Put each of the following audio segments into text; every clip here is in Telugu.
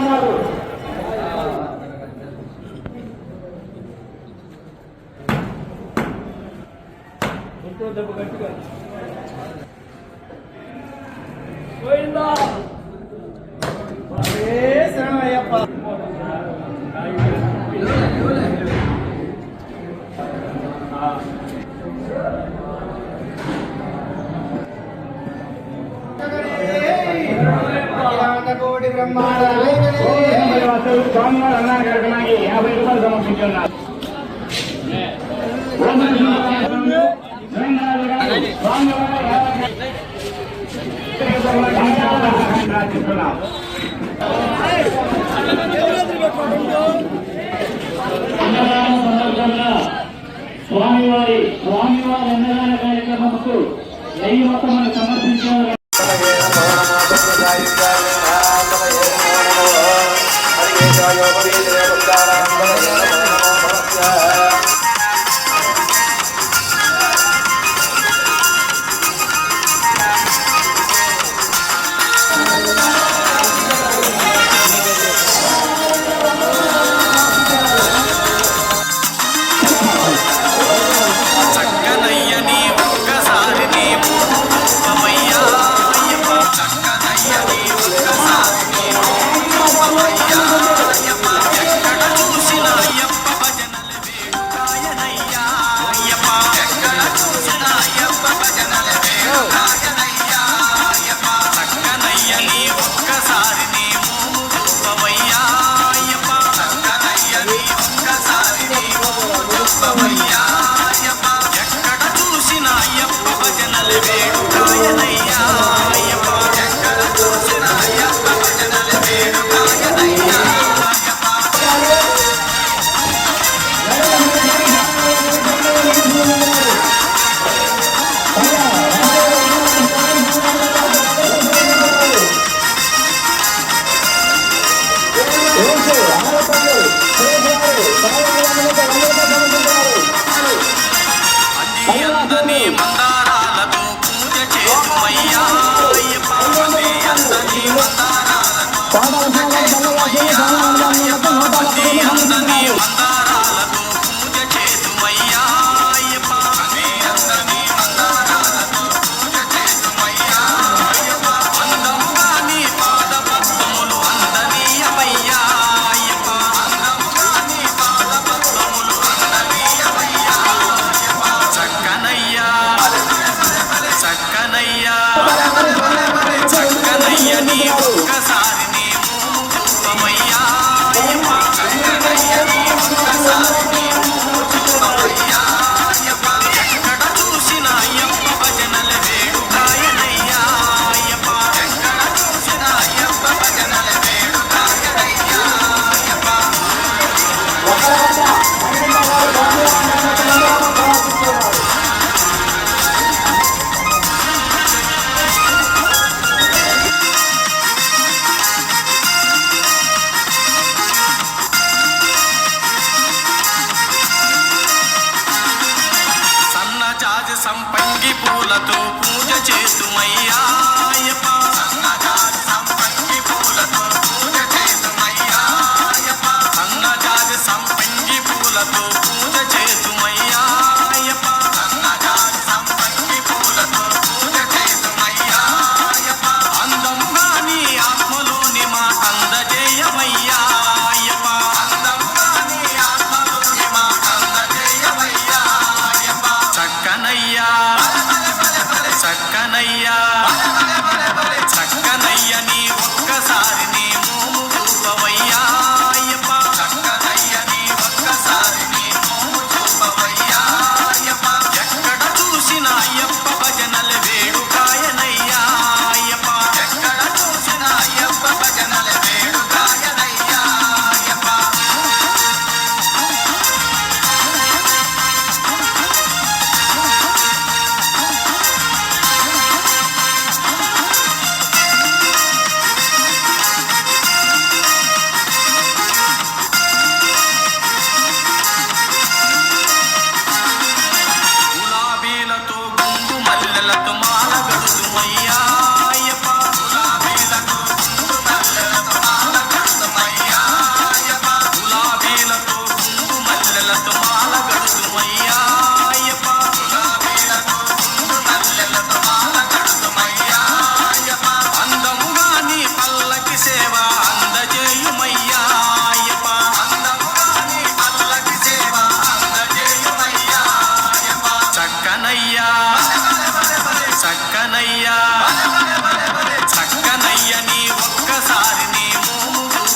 ఉన్నారు. పోయిందా శరణయ్యప్ప. కోటి బ్రహ్మాండ స్వామివారు అన్నారు కనుక 50 రూపాయలు సమర్పించున్నారు. స్వామివారి అన్నదాన కార్యక్రమంకు 1000 మొత్తం సమర్పించారు. సంపంగి పూలతో పూజ చేతుమయ్యా సంపంగి పూలతో పూజ చేతుమయ్యా సన్నజాజి సంపంగి పూలతో పూజ చేతుమయ్యా సంపంగి పూలతో పూజ చేతుమయ్యా అందముగా నీ ఆత్మలోని మా అందజేయమయ్యా అందముగా నీ ఆత్మలోని మా అందజేయమయ్యా చక్కనయ్యా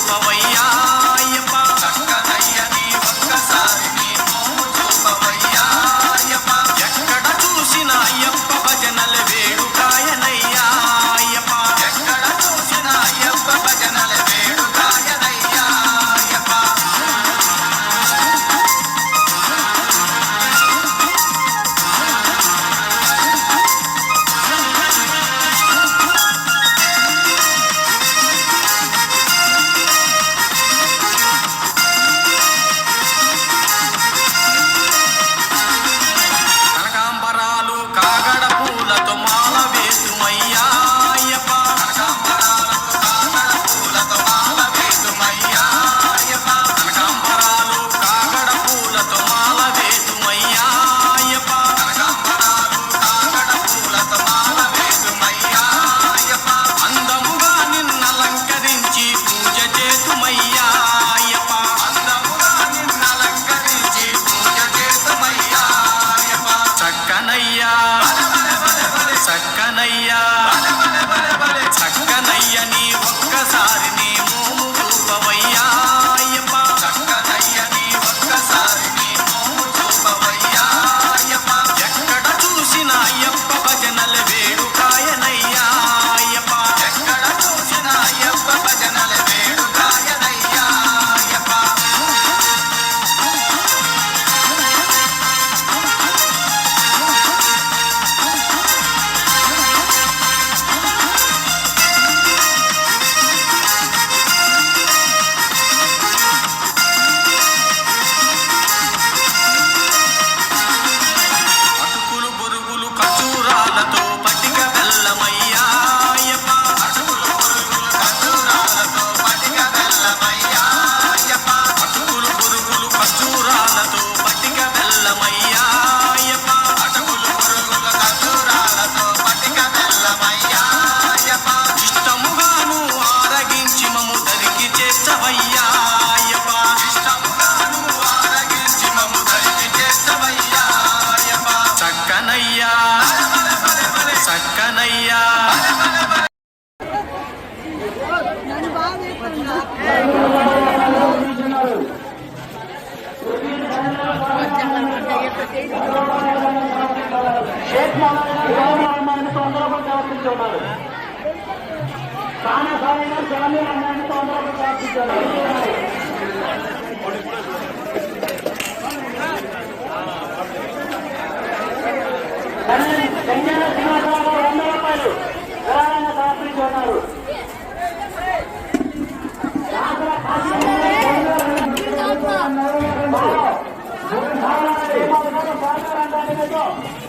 చూపవయ్యా అయ్యప్ప చక్కనయ్య నీ ఒక్కసారి నీ మోము చూపవయ్యా అయ్యప్ప ఎక్కడ చూసిన అయ్యప్ప భజనల వేడుకాయనయ్యా అయ్యప్ప ఎక్కడ చూసిన అయ్యప్ప భజనల వేడుకాయనయ్యా అయ్యప్ప కనకాంబరాలు కాగడ పూలతో మాల వేసుమయ్యా అయ్యప్ప కనకాంబరాలు కాగడ పూలతో మాల వేసుమయ్యా అయ్యప్ప కనకాంబరాలు కాగడ పూలతో మాల వేసుమయ్యా అయ్యప్ప కనకాంబరాలు కాగడ పూలతో మాల వేసుమయ్యా అయ్యప్ప అందముగా నిన్నలంకరించి పూజ చేతుమయ్యా అయ్యప్ప అందముగా నిన్నలంకరించి పూజ చేతుమయ్యా అయ్యప్ప చక్కనయ్యా చక్కనయ్యా చక్కనయ్య నీ ఒక్కసారి నీ మోము చూపవయ్యా అయ్యప్ప చక్కనయ్య నీ ఒక్కసారి నీ మోము చూపవయ్యా అయ్యప్ప ఎక్కడ చూసిన అయ్యప్ప భజనల వేడుకాయనయ్యా అయ్యప్ప ఎక్కడ చూసిన అయ్యప్ప భజనల వేడుకాయనయ్యా అయ్యప్ప అటుకులు బొరుగులు ఖర్జూరాలతో పటిక బెల్లమయ్యా అయ్యప్ప అటుకులు బొరుగులు ఖర్జూరాలతో పటిక బెల్లమయ్యా అయ్యప్ప అటుకులు బొరుగులు ఖర్జూరాలతో పటిక బెల్లమయ్యా అయ్యప్ప అటుకులు బొరుగులు ఖర్జూరాలతో పటిక బెల్లమయ్యా అయ్యప్ప ఇష్టముగాను ఆరగించి మము దరికి చేర్చవయ్యా అయ్యప్ప ఇష్టముగాను ఆరగించి మము దరికి చేర్చవయ్యా అయ్యప్ప చక్కనయ్యా చక్కనయ్యా Thank you.